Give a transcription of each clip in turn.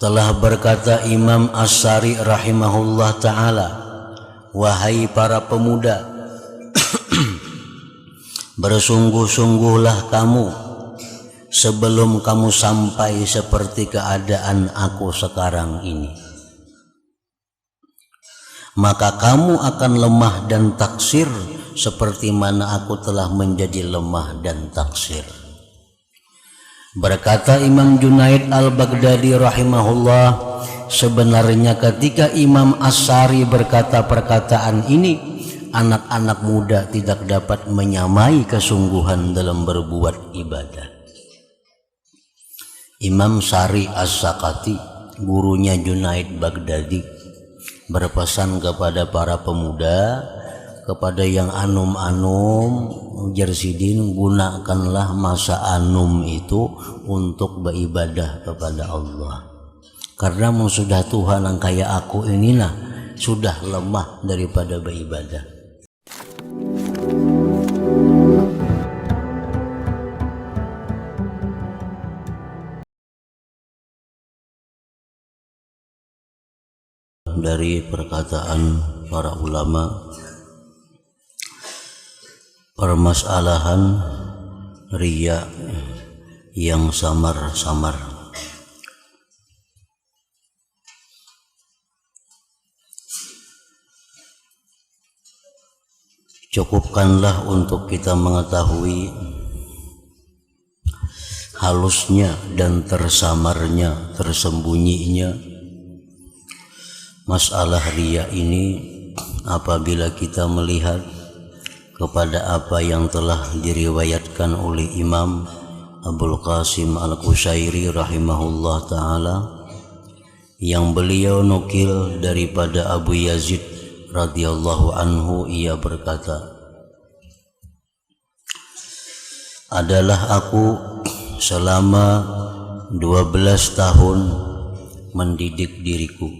Telah berkata Imam As-Sari rahimahullah ta'ala, wahai para pemuda, bersungguh-sungguhlah kamu sebelum kamu sampai seperti keadaan aku sekarang ini. Maka kamu akan lemah dan taksir seperti mana aku telah menjadi lemah dan taksir. Berkata Imam Junaid al-Baghdadi rahimahullah, sebenarnya ketika Imam As-Sari berkata perkataan ini, anak-anak muda tidak dapat menyamai kesungguhan dalam berbuat ibadah. Imam Sari As-Sakati, gurunya Junaid Baghdadi, berpesan kepada para pemuda, kepada yang anum-anum, Jersidin, gunakanlah masa anum itu untuk beribadah kepada Allah. Karena sudah Tuhan yang kayak aku inilah sudah lemah daripada beribadah. Dari perkataan para ulama, permasalahan riya yang samar-samar. Cukupkanlah untuk kita mengetahui halusnya dan tersamarnya, tersembunyinya masalah riya ini apabila kita melihat kepada apa yang telah diriwayatkan oleh Imam Abul Qasim Al-Qushairi rahimahullah ta'ala, yang beliau nukil daripada Abu Yazid radhiyallahu anhu, ia berkata, adalah aku selama 12 tahun mendidik diriku.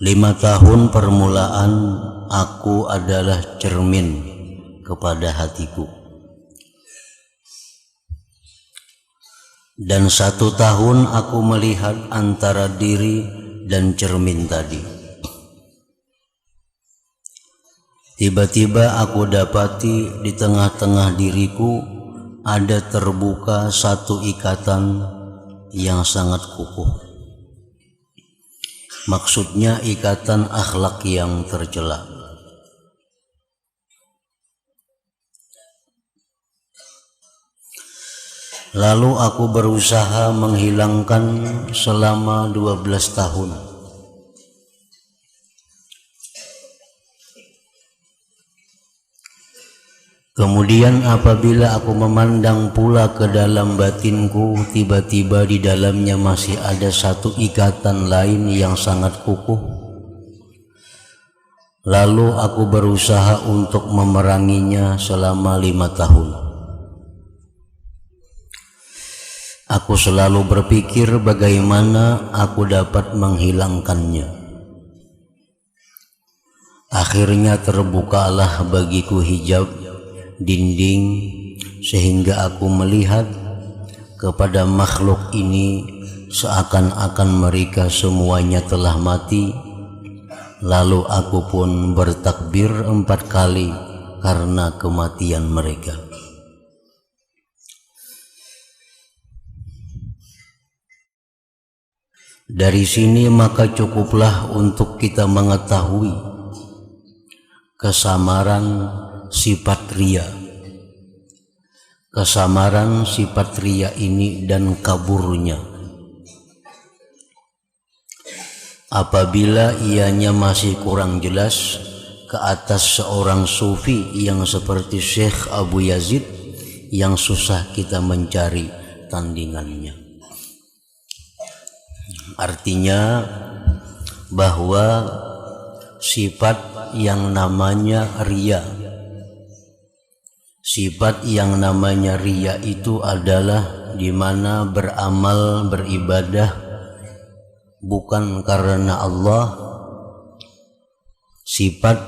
Lima tahun permulaan aku adalah cermin kepada hatiku, dan 1 tahun aku melihat antara diri dan cermin tadi. Tiba-tiba aku dapati di tengah-tengah diriku ada terbuka satu ikatan yang sangat kukuh. Maksudnya ikatan akhlak yang tercela. Lalu aku berusaha menghilangkan selama 12 tahun. Kemudian apabila aku memandang pula ke dalam batinku, tiba-tiba di dalamnya masih ada satu ikatan lain yang sangat kukuh. Lalu aku berusaha untuk memeranginya selama 5 tahun. Aku selalu berpikir bagaimana aku dapat menghilangkannya. Akhirnya terbukalah bagiku hijab, dinding, sehingga aku melihat kepada makhluk ini seakan-akan mereka semuanya telah mati. Lalu aku pun bertakbir 4 kali karena kematian mereka. Dari sini maka cukuplah untuk kita mengetahui kesamaran sifat riya. Kesamaran sifat riya ini dan kaburnya. Apabila ianya masih kurang jelas ke atas seorang sufi yang seperti Syekh Abu Yazid, yang susah kita mencari tandingannya. Artinya bahwa sifat yang namanya riya, sifat yang namanya riya itu adalah di mana beramal, beribadah bukan karena Allah, Sifat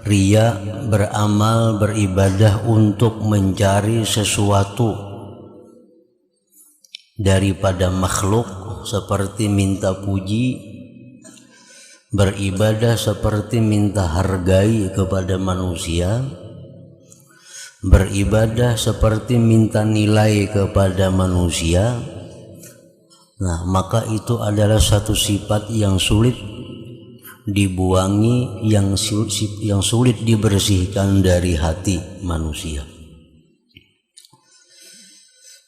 riya beramal beribadah untuk mencari sesuatu daripada makhluk, seperti minta puji, beribadah seperti minta hargai kepada manusia, beribadah seperti minta nilai kepada manusia. Nah, maka itu adalah satu sifat yang sulit dibuangi, yang sulit dibersihkan dari hati manusia.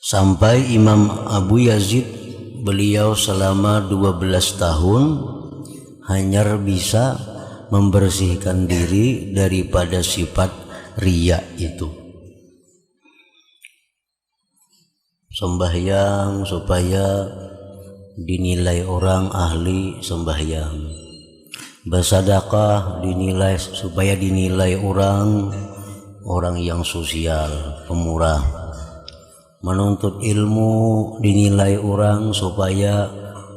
Sampai Imam Abu Yazid, beliau selama 12 tahun hanya bisa membersihkan diri daripada sifat riya itu. Sembahyang supaya dinilai orang ahli sembahyang, bersedekah supaya dinilai orang yang sosial, pemurah, menuntut ilmu dinilai orang supaya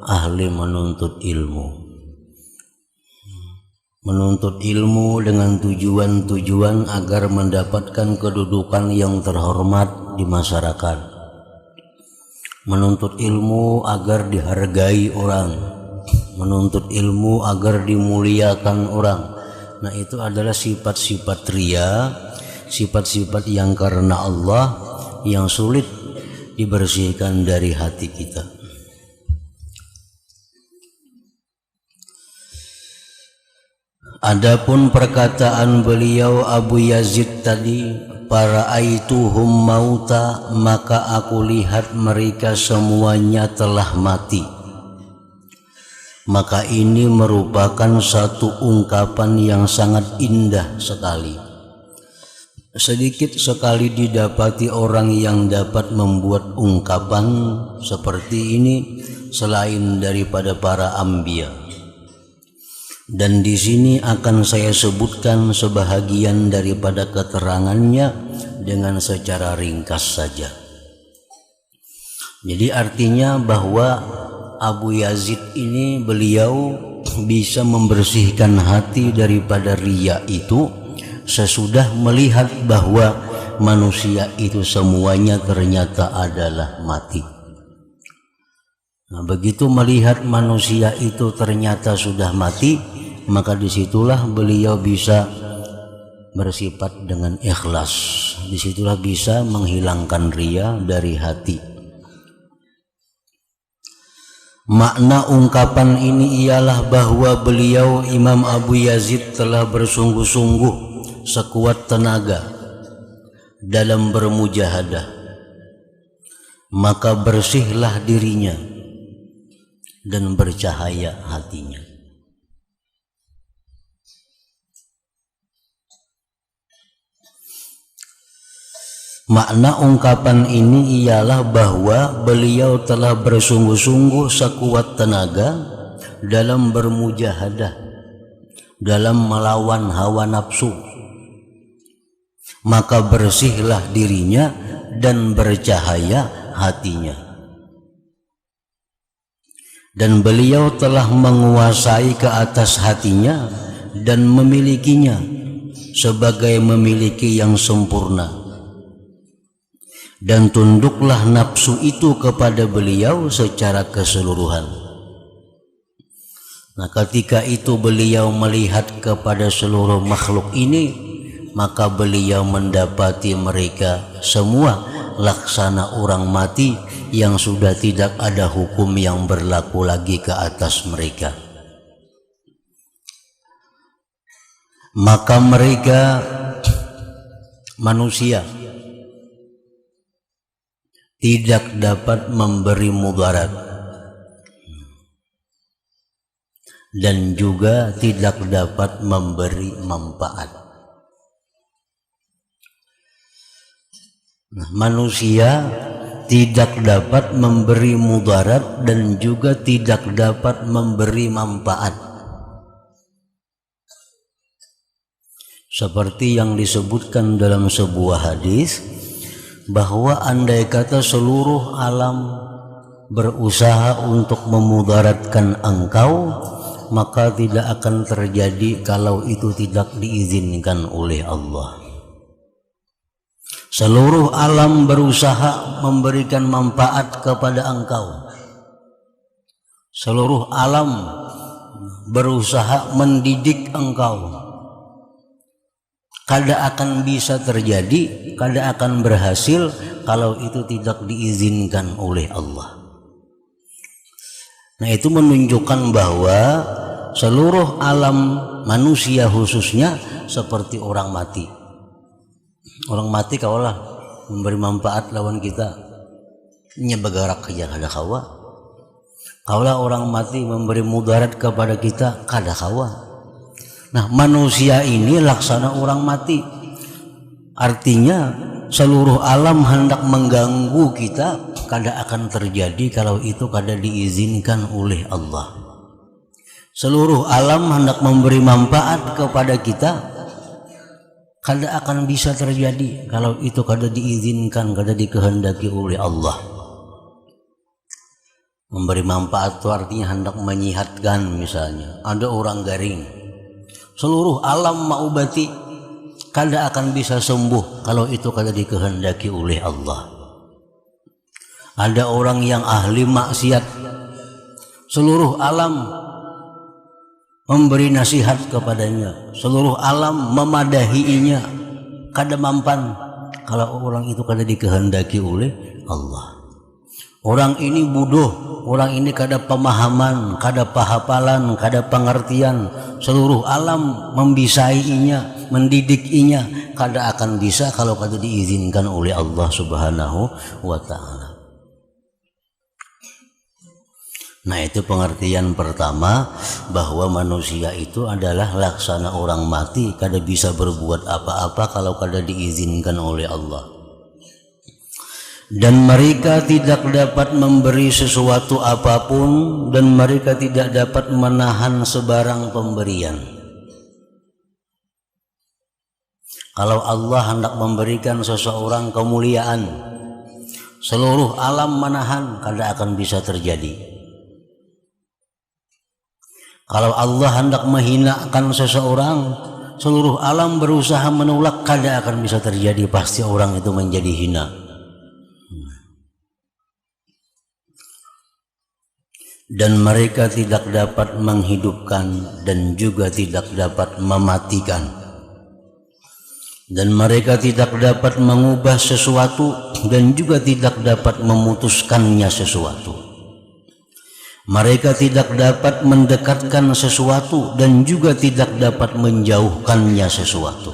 ahli menuntut ilmu. Menuntut ilmu dengan tujuan agar mendapatkan kedudukan yang terhormat di masyarakat. Menuntut ilmu agar dihargai orang, menuntut ilmu agar dimuliakan orang. Nah, itu adalah sifat-sifat riya, sifat-sifat yang karena Allah, yang sulit dibersihkan dari hati kita. Adapun perkataan beliau Abu Yazid tadi, "Fara'aituhum mauta," maka aku lihat mereka semuanya telah mati. Maka ini merupakan satu ungkapan yang sangat indah sekali. Sedikit sekali didapati orang yang dapat membuat ungkapan seperti ini selain daripada para anbiya. Dan di sini akan saya sebutkan sebahagian daripada keterangannya dengan secara ringkas saja. Jadi artinya bahwa Abu Yazid ini beliau bisa membersihkan hati daripada riya itu sesudah melihat bahwa manusia itu semuanya ternyata adalah mati. Nah, begitu melihat manusia itu ternyata sudah mati, maka disitulah beliau bisa bersifat dengan ikhlas. Disitulah bisa menghilangkan riya dari hati. Makna ungkapan ini ialah bahwa beliau Imam Abu Yazid telah bersungguh-sungguh sekuat tenaga dalam bermujahadah, maka bersihlah dirinya dan bercahaya hatinya. Makna ungkapan ini ialah bahwa beliau telah bersungguh-sungguh sekuat tenaga dalam bermujahadah, dalam melawan hawa nafsu, maka bersihlah dirinya dan bercahaya hatinya. Dan beliau telah menguasai ke atas hatinya dan memilikinya sebagai memiliki yang sempurna. Dan tunduklah nafsu itu kepada beliau secara keseluruhan. Nah, ketika itu beliau melihat kepada seluruh makhluk ini, maka beliau mendapati mereka semua laksana orang mati yang sudah tidak ada hukum yang berlaku lagi ke atas mereka. Maka mereka manusia tidak dapat memberi mudarat dan juga tidak dapat memberi manfaat. Nah, manusia tidak dapat memberi mudarat dan juga tidak dapat memberi manfaat. Seperti yang disebutkan dalam sebuah hadis, bahwa andai kata seluruh alam berusaha untuk memudaratkan engkau, maka tidak akan terjadi kalau itu tidak diizinkan oleh Allah. Seluruh alam berusaha memberikan manfaat kepada engkau. Seluruh alam berusaha mendidik engkau. Kada akan bisa terjadi, kada akan berhasil kalau itu tidak diizinkan oleh Allah. Nah, itu menunjukkan bahwa seluruh alam manusia khususnya seperti orang mati. Orang mati kaulah memberi manfaat lawan kita, nya bergerak aja kada kawa. Kaulah orang mati memberi mudarat kepada kita, kada kawa. Nah, manusia ini laksana orang mati. Artinya seluruh alam hendak mengganggu kita, kada akan terjadi kalau itu kada diizinkan oleh Allah. Seluruh alam hendak memberi manfaat kepada kita, kada akan bisa terjadi kalau itu kada diizinkan, kada dikehendaki oleh Allah. Memberi manfaat itu artinya hendak menyihatkan. Misalnya ada orang garing, seluruh alam maubati, kada akan bisa sembuh kalau itu kada dikehendaki oleh Allah. Ada orang yang ahli maksiat, seluruh alam memberi nasihat kepadanya, seluruh alam memadahinya, kada mampan kalau orang itu kada dikehendaki oleh Allah. Orang ini bodoh, orang ini kada pemahaman, kada pahapalan, kada pengertian. Seluruh alam membisainya, mendidikinya, kada akan bisa kalau kada diizinkan oleh Allah Subhanahu wa ta'ala. Nah, itu pengertian pertama, bahwa manusia itu adalah laksana orang mati, kada bisa berbuat apa-apa kalau kada diizinkan oleh Allah. Dan mereka tidak dapat memberi sesuatu apapun, dan mereka tidak dapat menahan sebarang pemberian. Kalau Allah hendak memberikan seseorang kemuliaan, seluruh alam menahan, kada akan bisa terjadi. Kalau Allah hendak menghinakan seseorang, seluruh alam berusaha menolak, kada akan bisa terjadi, pasti orang itu menjadi hina. Dan mereka tidak dapat menghidupkan dan juga tidak dapat mematikan. Dan mereka tidak dapat mengubah sesuatu dan juga tidak dapat memutuskannya sesuatu. Mereka tidak dapat mendekatkan sesuatu dan juga tidak dapat menjauhkannya sesuatu.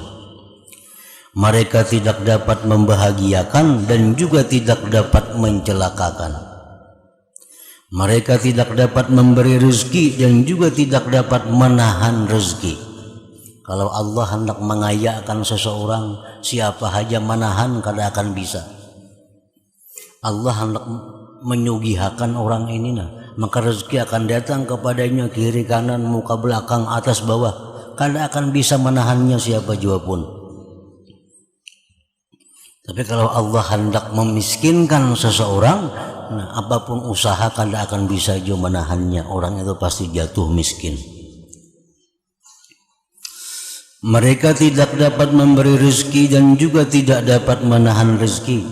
Mereka tidak dapat membahagiakan dan juga tidak dapat mencelakakan. Mereka tidak dapat memberi rezeki dan juga tidak dapat menahan rezeki. Kalau Allah hendak mengayakan seseorang, siapa saja menahan kada akan bisa. Allah hendak menyugihakan orang ini, maka rezeki akan datang kepadanya kiri kanan, muka belakang, atas bawah. Kada akan bisa menahannya siapa jua pun. Tapi kalau Allah hendak memiskinkan seseorang, nah, apapun usaha kada akan bisa juga menahannya. Orang itu pasti jatuh miskin. Mereka tidak dapat memberi rezeki dan juga tidak dapat menahan rezeki.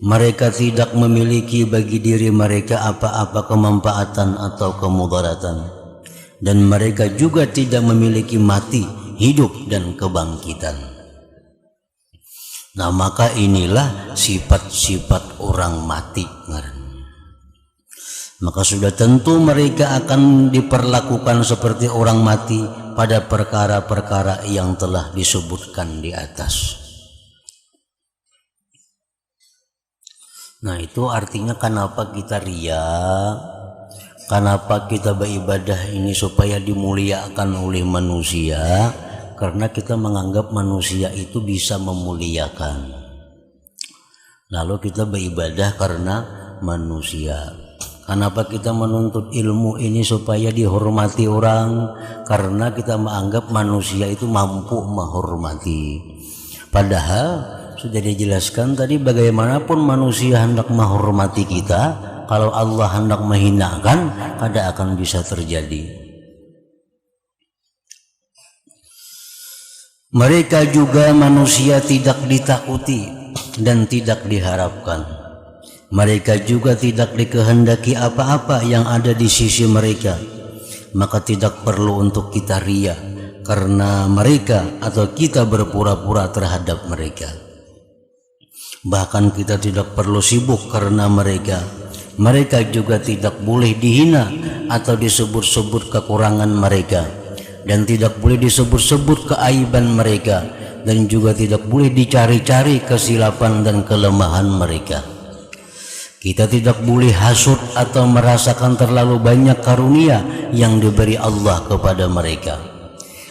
Mereka tidak memiliki bagi diri mereka apa-apa kemanfaatan atau kemudaratan. Dan mereka juga tidak memiliki mati, hidup dan kebangkitan. Nah, maka inilah sifat-sifat orang mati. Maka sudah tentu mereka akan diperlakukan seperti orang mati pada perkara-perkara yang telah disebutkan di atas. Nah, itu artinya kenapa kita ria, kenapa kita beribadah ini supaya dimuliakan oleh manusia. Karena kita menganggap manusia itu bisa memuliakan. Lalu kita beribadah karena manusia. Kenapa kita menuntut ilmu ini supaya dihormati orang? Karena kita menganggap manusia itu mampu menghormati. Padahal sudah dijelaskan tadi, bagaimanapun manusia hendak menghormati kita, kalau Allah hendak menghinakan, kada akan bisa terjadi. Mereka juga manusia tidak ditakuti dan tidak diharapkan. Mereka juga tidak dikehendaki apa-apa yang ada di sisi mereka, maka tidak perlu untuk kita ria karena mereka atau kita berpura-pura terhadap mereka. Bahkan kita tidak perlu sibuk karena mereka. Mereka juga tidak boleh dihina atau disebut-sebut kekurangan mereka, dan tidak boleh disebut-sebut keaiban mereka, dan juga tidak boleh dicari-cari kesilapan dan kelemahan mereka. Kita tidak boleh hasud atau merasakan terlalu banyak karunia yang diberi Allah kepada mereka.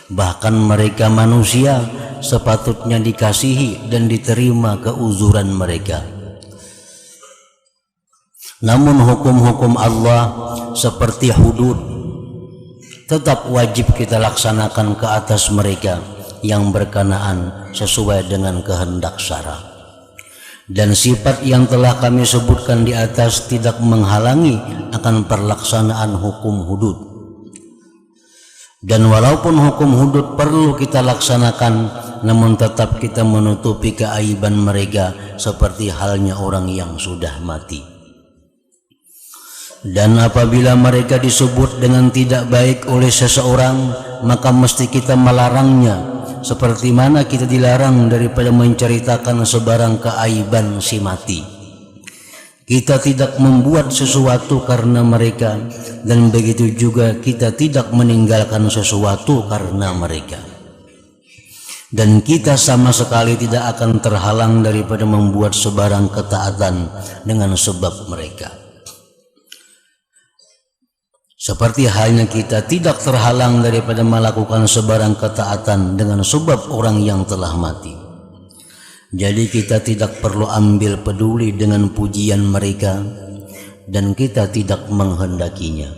Bahkan mereka manusia sepatutnya dikasihi dan diterima keuzuran mereka. Namun hukum-hukum Allah seperti hudud tetap wajib kita laksanakan ke atas mereka yang berkenaan sesuai dengan kehendak syara. Dan sifat yang telah kami sebutkan di atas tidak menghalangi akan pelaksanaan hukum hudud. Dan walaupun hukum hudud perlu kita laksanakan, namun tetap kita menutupi keaiban mereka seperti halnya orang yang sudah mati. Dan apabila mereka disebut dengan tidak baik oleh seseorang, maka mesti kita melarangnya, seperti mana kita dilarang daripada menceritakan sebarang keaiban si mati. Kita tidak membuat sesuatu karena mereka, dan begitu juga kita tidak meninggalkan sesuatu karena mereka. Dan kita sama sekali tidak akan terhalang daripada membuat sebarang ketaatan dengan sebab mereka. Seperti halnya kita tidak terhalang daripada melakukan sebarang ketaatan dengan sebab orang yang telah mati. Jadi kita tidak perlu ambil peduli dengan pujian mereka, dan kita tidak menghendakinya.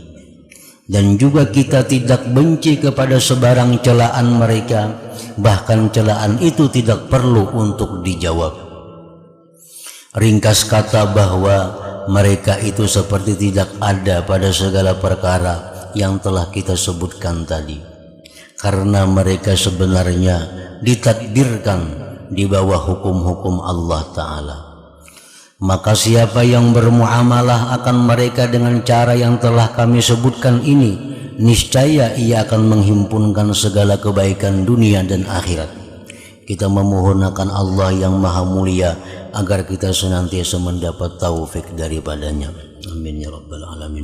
Dan juga kita tidak benci kepada sebarang celaan mereka, bahkan celaan itu tidak perlu untuk dijawab. Ringkas kata bahwa mereka itu seperti tidak ada pada segala perkara yang telah kita sebutkan tadi, karena mereka sebenarnya ditadbirkan di bawah hukum-hukum Allah Ta'ala. Maka siapa yang bermuamalah akan mereka dengan cara yang telah kami sebutkan ini, niscaya ia akan menghimpunkan segala kebaikan dunia dan akhirat. Kita memohonkan Allah yang maha mulia agar kita senantiasa mendapat taufik daripadanya. Amin ya rabbal alamin.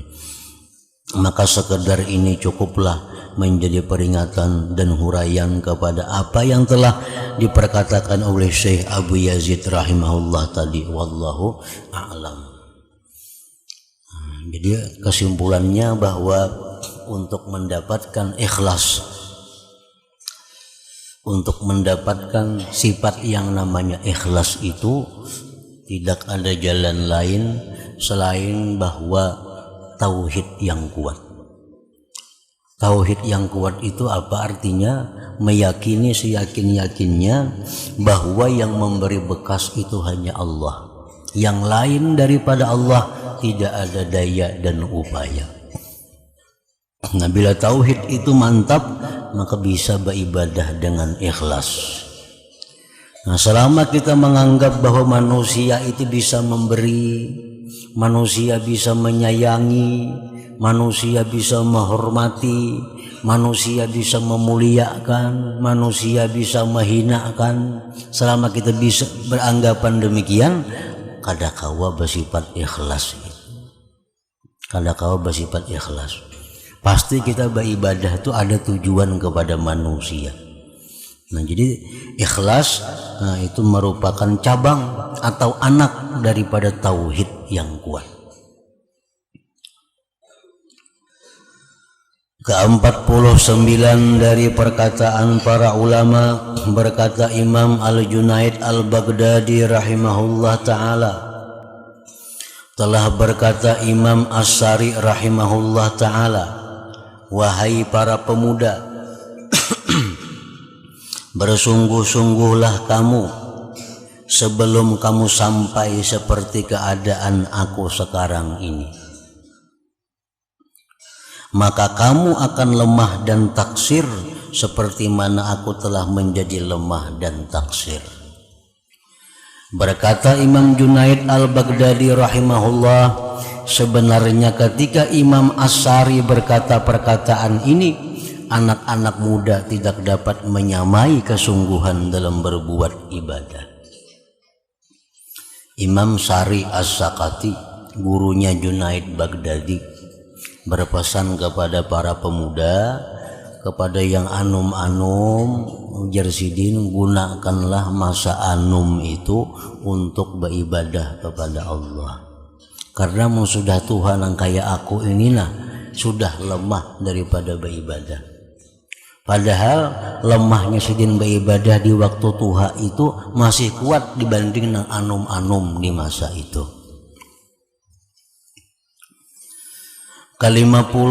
Maka sekedar ini cukuplah menjadi peringatan dan huraian kepada apa yang telah diperkatakan oleh Syekh Abu Yazid rahimahullah tadi. Wallahu a'lam. Jadi kesimpulannya bahwa untuk mendapatkan ikhlas, untuk mendapatkan sifat yang namanya ikhlas itu tidak ada jalan lain selain bahwa tauhid yang kuat. Tauhid yang kuat itu apa artinya? Meyakini seyakin-yakinnya bahwa yang memberi bekas itu hanya Allah. Yang lain daripada Allah tidak ada daya dan upaya. Nah, bila tauhid itu mantap, maka bisa beribadah dengan ikhlas. Nah, selama kita menganggap bahwa manusia itu bisa memberi, manusia bisa menyayangi, manusia bisa menghormati, manusia bisa memuliakan, manusia bisa menghinakan, selama kita bisa beranggapan demikian, kadakawa bersifat ikhlas. Kadakawa bersifat ikhlas. Pasti kita beribadah itu ada tujuan kepada manusia. Nah, jadi ikhlas itu merupakan cabang atau anak daripada tauhid yang kuat. Ke-49 dari perkataan para ulama, berkata Imam Al-Junaid Al-Baghdadi rahimahullah ta'ala, telah berkata Imam As-Sari rahimahullah ta'ala, wahai para pemuda, bersungguh-sungguhlah kamu sebelum kamu sampai seperti keadaan aku sekarang ini. Maka kamu akan lemah dan taksir seperti mana aku telah menjadi lemah dan taksir. Berkata Imam Junaid al-Baghdadi rahimahullah, sebenarnya ketika Imam Asy'ari berkata perkataan ini, anak-anak muda tidak dapat menyamai kesungguhan dalam berbuat ibadah. Imam Syari As-Sakati, gurunya Junaid Baghdadi, berpesan kepada para pemuda, kepada yang anum-anum, ujar Sidin, gunakanlah masa anum itu untuk beribadah kepada Allah. Karena sudah Tuhan yang kayak aku inilah sudah lemah daripada beribadah. Padahal lemahnya Sidin beribadah di waktu tuha itu masih kuat dibanding dengan anum-anum di masa itu. Ke-50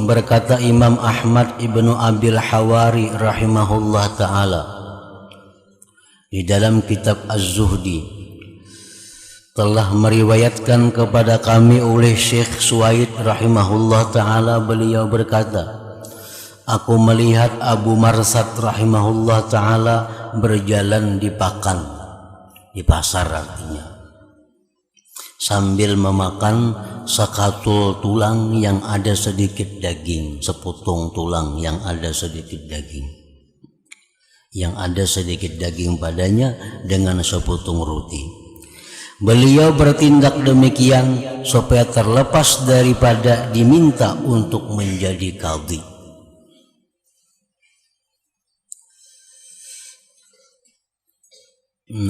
berkata Imam Ahmad ibnu Abil Hawari rahimahullah ta'ala di dalam kitab Az-Zuhdi, telah meriwayatkan kepada kami oleh Syekh Suwaid rahimahullah ta'ala, beliau berkata, aku melihat Abu Marsad rahimahullah ta'ala berjalan di pakan, di pasar artinya, sambil memakan sekatul tulang yang ada sedikit daging, seputung tulang yang ada sedikit daging, yang ada sedikit daging padanya dengan seputung roti. Beliau bertindak demikian supaya terlepas daripada diminta untuk menjadi qadhi.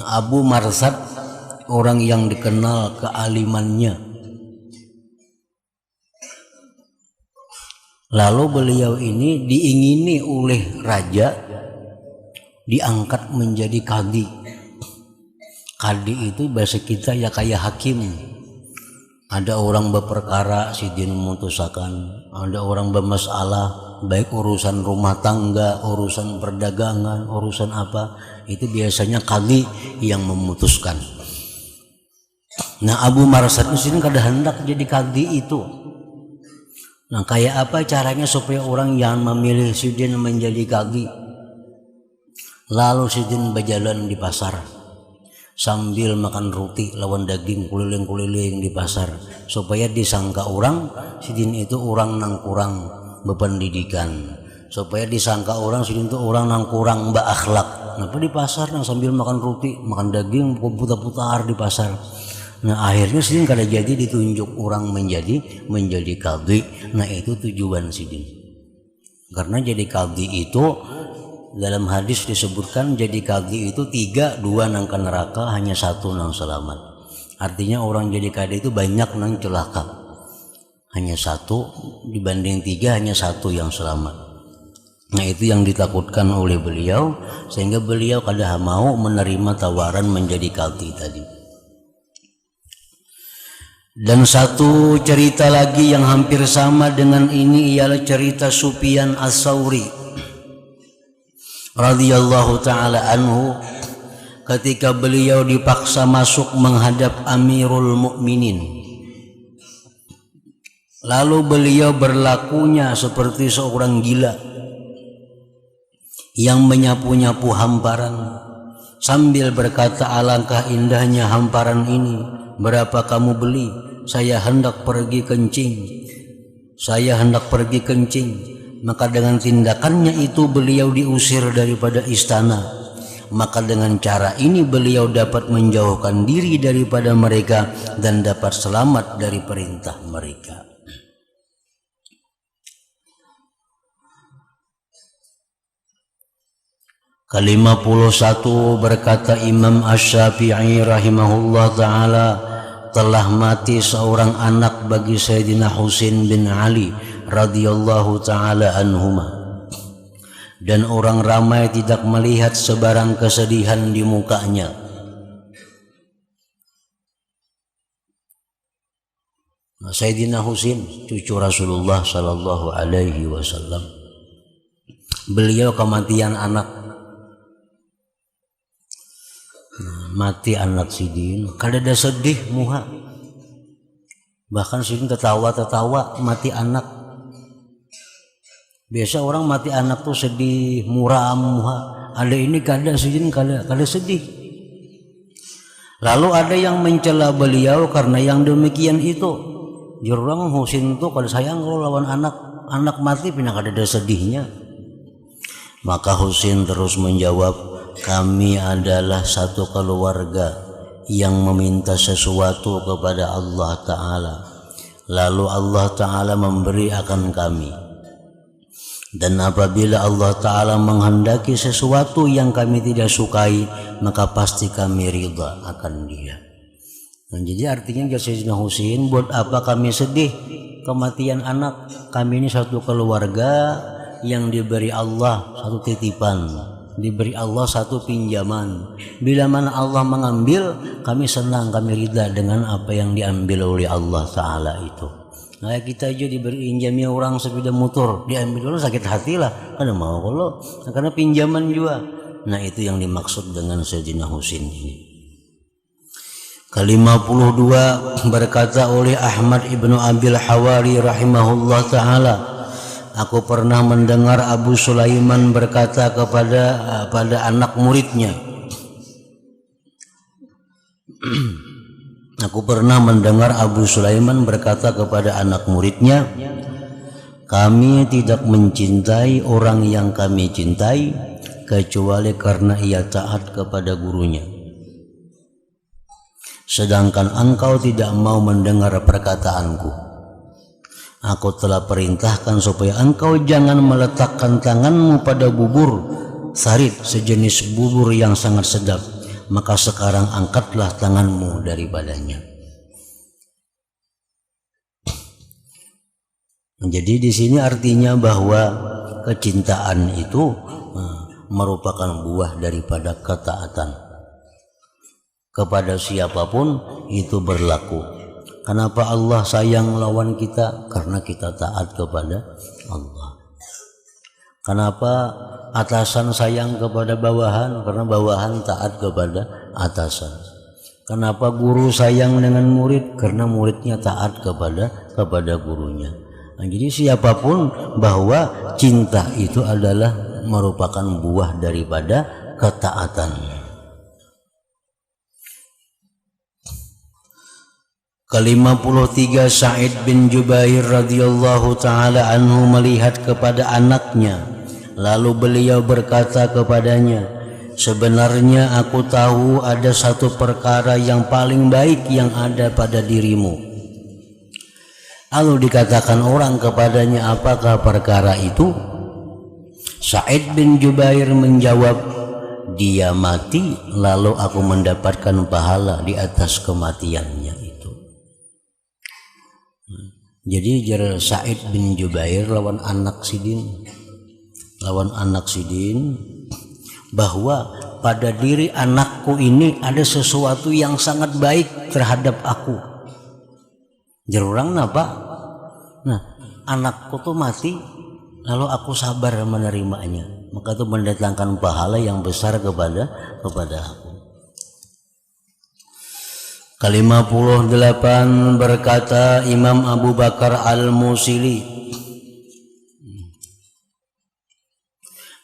Abu Marsad orang yang dikenal kealimannya. Lalu beliau ini diingini oleh raja diangkat menjadi qadhi. Qadhi itu bahasa kita ya kayak hakim. Ada orang berperkara Sidin memutuskan, ada orang bermasalah baik urusan rumah tangga, urusan perdagangan, urusan apa, itu biasanya qadhi yang memutuskan. Nah, Abu Marsad ini kada hendak jadi qadhi itu. Nah, kayak apa caranya supaya orang yang memilih Sidin menjadi qadhi? Lalu Sidin berjalan di pasar sambil makan roti lawan daging, keliling-keliling di pasar supaya disangka orang Sidin itu orang nang kurang berpendidikan, supaya disangka orang Sidin itu orang nang kurang berakhlak. Kenapa di pasar nang sambil makan roti, makan daging, putar-putar di pasar. Nah, akhirnya Sidin kada jadi ditunjuk orang menjadi qadhi. Nah, itu tujuan Sidin. Karena jadi qadhi itu dalam hadis disebutkan jadi qadhi itu 3, 2 nang ke neraka, hanya 1 nang selamat. Artinya orang jadi qadhi itu banyak nang celaka, hanya 1 dibanding 3, hanya 1 yang selamat. Nah, itu yang ditakutkan oleh beliau, sehingga beliau kada mau menerima tawaran menjadi qadhi tadi. Dan satu cerita lagi yang hampir sama dengan ini ialah cerita Sufyan Ats-Tsauri radhiyallahu ta'ala anhu, ketika beliau dipaksa masuk menghadap Amirul Mukminin. Lalu beliau berlakunya seperti seorang gila yang menyapu-nyapu hamparan sambil berkata, alangkah indahnya hamparan ini, berapa kamu beli? Saya hendak pergi kencing. Maka dengan tindakannya itu beliau diusir daripada istana. Maka dengan cara ini beliau dapat menjauhkan diri daripada mereka dan dapat selamat dari perintah mereka. Ke-51 berkata Imam Asy-Syafi'i rahimahullah ta'ala, telah mati seorang anak bagi Sayyidina Husain bin Ali radhiyallahu ta'ala anhuma, dan orang ramai tidak melihat sebarang kesedihan di mukanya. Sayyidina Husain cucu Rasulullah sallallahu alaihi wasallam, beliau kematian anak. Mati anak Sidin, kada ada sedih muha, bahkan Sidin tertawa mati anak. Biasa orang mati anak tuh sedih, muram, ada ini kada sidin kada sedih. Lalu ada yang mencela beliau karena yang demikian itu. Jurang Husin tuh kada sayang kalau lawan anak mati pindah kada ada sedihnya. Maka Husin terus menjawab, kami adalah satu keluarga yang meminta sesuatu kepada Allah Ta'ala, lalu Allah Ta'ala memberi akan kami. Dan apabila Allah Ta'ala menghendaki sesuatu yang kami tidak sukai, maka pasti kami ridha akan dia. Nah, jadi artinya Sayyidina Husin, buat apa kami sedih kematian anak? Kami ini satu keluarga yang diberi Allah satu titipan, diberi Allah satu pinjaman. Bila mana Allah mengambil, kami senang, kami ridha dengan apa yang diambil oleh Allah Ta'ala itu. Nah, kita aja diberi pinjamnya orang sepeda motor, diambil orang sakit hati lah, karena mau kalau karena pinjaman juga. Nah, itu yang dimaksud dengan Sayyidina Husin ini. Ke-52 berkata oleh Ahmad ibnu Abil Hawari rahimahullah ta'ala, aku pernah mendengar Abu Sulaiman berkata pada anak muridnya, aku pernah mendengar Abu Sulaiman berkata kepada anak muridnya, kami tidak mencintai orang yang kami cintai kecuali karena ia taat kepada gurunya. Sedangkan engkau tidak mau mendengar perkataanku. Aku telah perintahkan supaya engkau jangan meletakkan tanganmu pada bubur sarit, sejenis bubur yang sangat sedap. Maka sekarang angkatlah tanganmu daripadanya. Jadi di sini artinya bahwa kecintaan itu merupakan buah daripada ketaatan. Kepada siapapun itu berlaku. Kenapa Allah sayang lawan kita? Karena kita taat kepada Allah. Kenapa atasan sayang kepada bawahan? Karena bawahan taat kepada atasan. Kenapa guru sayang dengan murid? Karena muridnya taat kepada gurunya. Nah, jadi siapapun bahwa cinta itu adalah merupakan buah daripada ketaatan. Ke-53 Sa'id bin Jubair radhiyallahu ta'ala anhu melihat kepada anaknya, lalu beliau berkata kepadanya, sebenarnya aku tahu ada satu perkara yang paling baik yang ada pada dirimu. Lalu dikatakan orang kepadanya, apakah perkara itu? Sa'id bin Jubair menjawab, dia mati lalu aku mendapatkan pahala di atas kematiannya itu. Jadi Sa'id bin Jubair lawan anak sidin bahwa pada diri anakku ini ada sesuatu yang sangat baik terhadap aku. Jerurang napa? Nah, anakku tuh mati lalu aku sabar menerimanya, maka itu mendatangkan pahala yang besar kepada aku. Ke-58 berkata Imam Abu Bakar Al-Musili.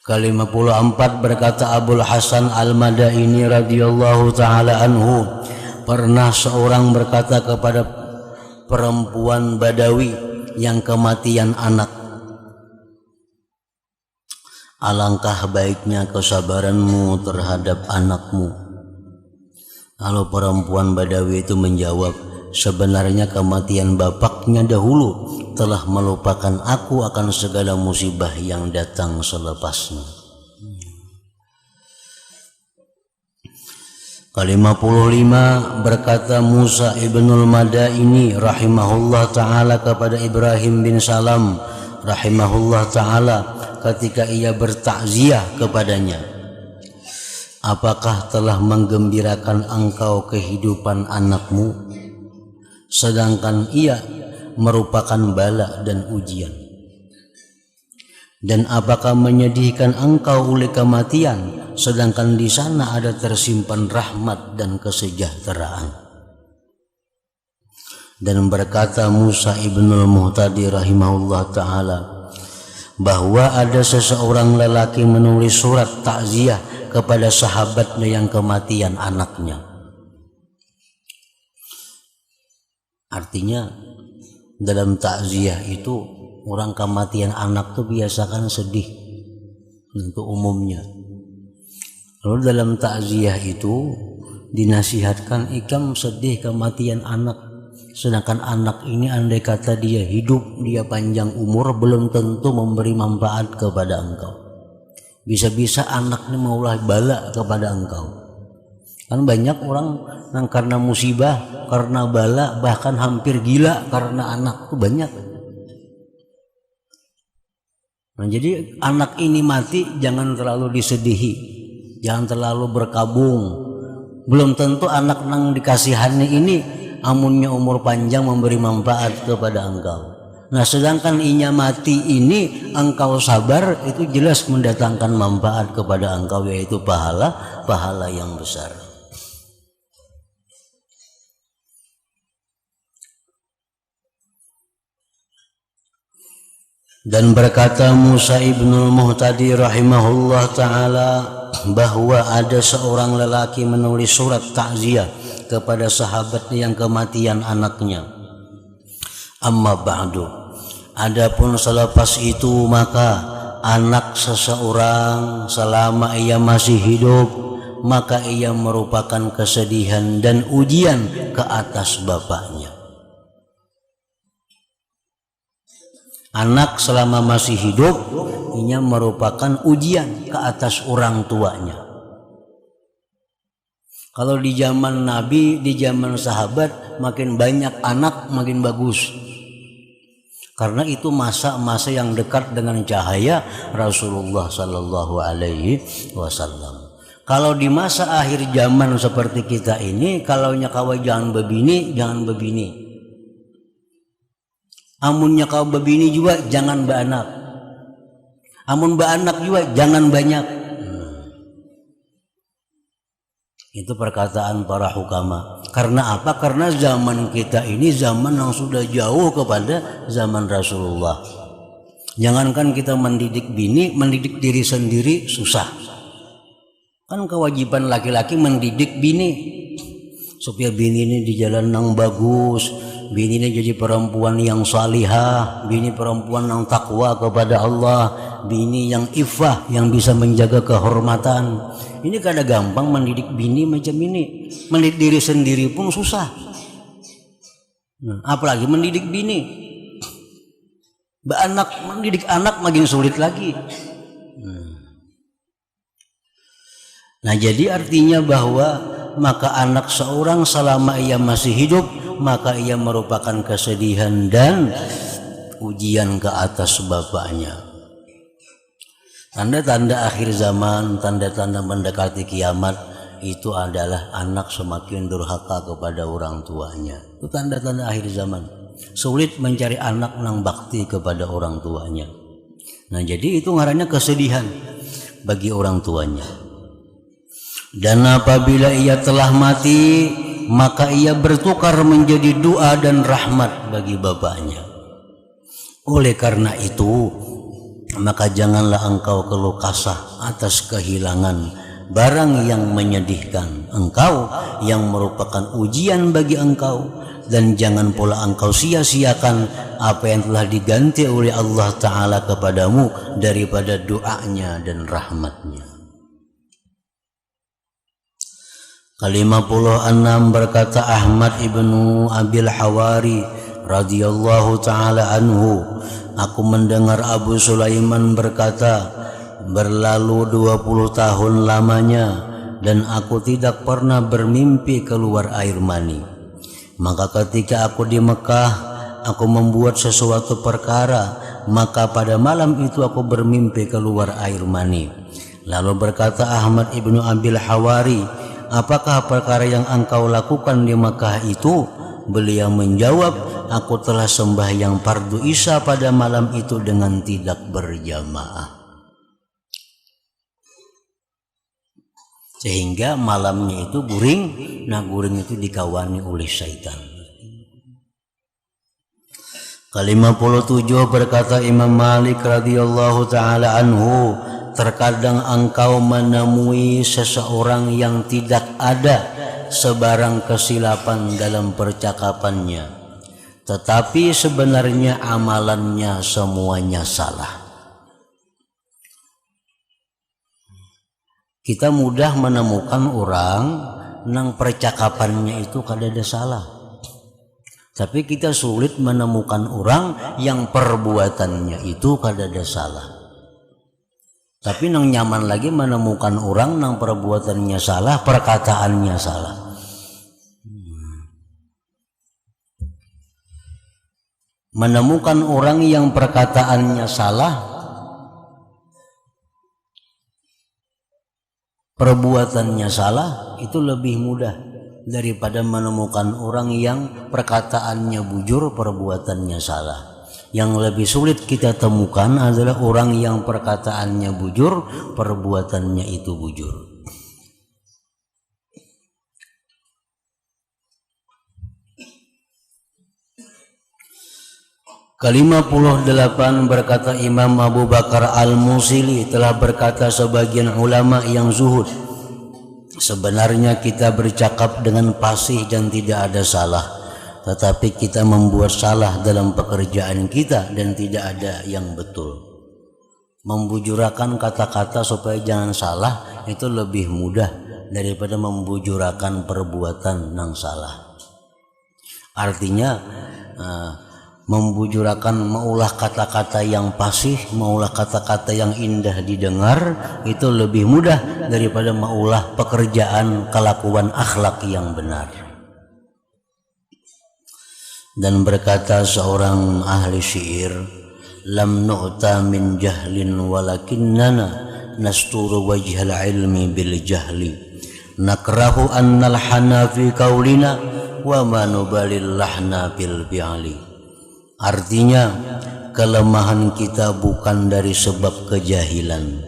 Ke-54 berkata Abul Hasan Al-Madaini radhiyallahu ta'ala anhu, pernah seorang berkata kepada perempuan Badawi yang kematian anak, alangkah baiknya kesabaranmu terhadap anakmu. Lalu perempuan Badawi itu menjawab, sebenarnya kematian bapaknya dahulu telah melupakan aku akan segala musibah yang datang selepasnya. Ke-55 berkata Musa ibnul Madaini rahimahullah ta'ala kepada Ibrahim bin Salam rahimahullah ta'ala ketika ia bertakziah kepadanya, apakah telah menggembirakan engkau kehidupan anakmu, sedangkan ia merupakan bala dan ujian? Dan apakah menyedihkan engkau oleh kematian, sedangkan di sana ada tersimpan rahmat dan kesejahteraan? Dan berkata Musa ibnul Muhtadi rahimahullah ta'ala, bahwa ada seseorang lelaki menulis surat takziah kepada sahabatnya yang kematian anaknya. Artinya dalam takziah itu orang kematian anak tuh biasakan sedih untuk umumnya. Lalu dalam takziah itu dinasihatkan ikam sedih kematian anak. Sedangkan anak ini andai kata dia hidup, dia panjang umur, belum tentu memberi manfaat kepada engkau. Bisa-bisa anak ini maulah bala kepada engkau. Kan banyak orang yang karena musibah, karena bala, bahkan hampir gila karena anak, itu banyak. Nah, jadi anak ini mati jangan terlalu disedihi, jangan terlalu berkabung. Belum tentu anak yang dikasihani ini amunnya umur panjang memberi manfaat kepada engkau. Nah, sedangkan inya mati ini engkau sabar, itu jelas mendatangkan manfaat kepada engkau, yaitu pahala yang besar. Dan berkata Musa ibnul Muhtadi rahimahullah ta'ala bahwa ada seorang lelaki menulis surat takziah kepada sahabatnya yang kematian anaknya. Amma ba'du, adapun selepas itu maka anak seseorang selama ia masih hidup, maka ia merupakan kesedihan dan ujian ke atas bapaknya. Anak selama masih hidup ini merupakan ujian ke atas orang tuanya. Kalau di zaman Nabi, di zaman sahabat, makin banyak anak makin bagus. Karena itu masa-masa yang dekat dengan cahaya Rasulullah Sallallahu Alaihi Wasallam. Kalau di masa akhir zaman seperti kita ini, kalau nyakawa jangan bebini, jangan bebini. Amunnya kau bebini juga jangan beranak. Amun beranak juga jangan banyak. Itu perkataan para hukama. Karena apa? Karena zaman kita ini zaman yang sudah jauh kepada zaman Rasulullah. Jangankan kita mendidik bini, mendidik diri sendiri susah. Kan kewajiban laki-laki mendidik bini supaya bini ini di jalan yang bagus, bini ini jadi perempuan yang salihah, bini perempuan yang takwa kepada Allah, bini yang iffah, yang bisa menjaga kehormatan. Ini kada gampang mendidik bini macam ini. Mendidik diri sendiri pun susah. Nah, apalagi mendidik bini. Mendidik anak makin sulit lagi. Nah, jadi artinya bahwa maka anak seorang selama ia masih hidup, maka ia merupakan kesedihan dan ujian ke atas bapaknya. Tanda-tanda akhir zaman, tanda-tanda mendekati kiamat itu adalah anak semakin durhaka kepada orang tuanya. Itu tanda-tanda akhir zaman. Sulit mencari anak yang bakti kepada orang tuanya. Nah, jadi itu ngarannya kesedihan bagi orang tuanya. Dan apabila ia telah mati, maka ia bertukar menjadi doa dan rahmat bagi bapaknya. Oleh karena itu, maka janganlah engkau keluh kesah atas kehilangan barang yang menyedihkan engkau, yang merupakan ujian bagi engkau, dan jangan pula engkau sia-siakan apa yang telah diganti oleh Allah Ta'ala kepadamu daripada doanya dan rahmatnya. Ke-56 berkata Ahmad ibnu Abil Hawari radhiyallahu ta'ala anhu, aku mendengar Abu Sulaiman berkata, berlalu 20 tahun lamanya dan aku tidak pernah bermimpi keluar air mani. Maka ketika aku di Mekah, aku membuat sesuatu perkara, maka pada malam itu aku bermimpi keluar air mani. Lalu berkata Ahmad ibnu Abil Hawari, apakah perkara yang engkau lakukan di Mekah itu? Beliau menjawab, aku telah sembahyang fardu isya pada malam itu dengan tidak berjamaah. Sehingga malamnya itu guring, nah guring itu dikawani oleh syaitan. Ke-57 berkata Imam Malik radhiyallahu taala anhu, terkadang engkau menemui seseorang yang tidak ada sebarang kesilapan dalam percakapannya, tetapi sebenarnya amalannya semuanya salah. Kita mudah menemukan orang nang percakapannya itu kadada salah, tapi kita sulit menemukan orang yang perbuatannya itu kadada salah. Tapi nang nyaman lagi menemukan orang nang perbuatannya salah, perkataannya salah. Menemukan orang yang perkataannya salah, perbuatannya salah, itu lebih mudah daripada menemukan orang yang perkataannya bujur, perbuatannya salah. Yang lebih sulit kita temukan adalah orang yang perkataannya bujur, perbuatannya itu bujur. Ke-58 berkata Imam Abu Bakar Al-Musili, telah berkata sebagian ulama yang zuhud, sebenarnya kita bercakap dengan fasih dan tidak ada salah, tetapi kita membuat salah dalam pekerjaan kita dan tidak ada yang betul. Membujurakan kata-kata supaya jangan salah itu lebih mudah daripada membujurakan perbuatan yang salah. Artinya membujurakan, maulah kata-kata yang fasih, maulah kata-kata yang indah didengar, itu lebih mudah daripada maulah pekerjaan kelakuan akhlak yang benar. Dan berkata seorang ahli syair, lam nu'ta min jahlin walakinnana nasturu wajhal ilmi bil jahli, nakrahu annal hana fi qaulina wa ma nubalil lahna bil bi'ali. Artinya, kelemahan kita bukan dari sebab kejahilan,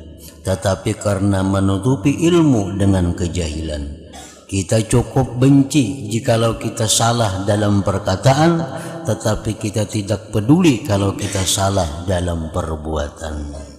tetapi karena menutupi ilmu dengan kejahilan. Kita cukup benci jikalau kita salah dalam perkataan, tetapi kita tidak peduli kalau kita salah dalam perbuatan.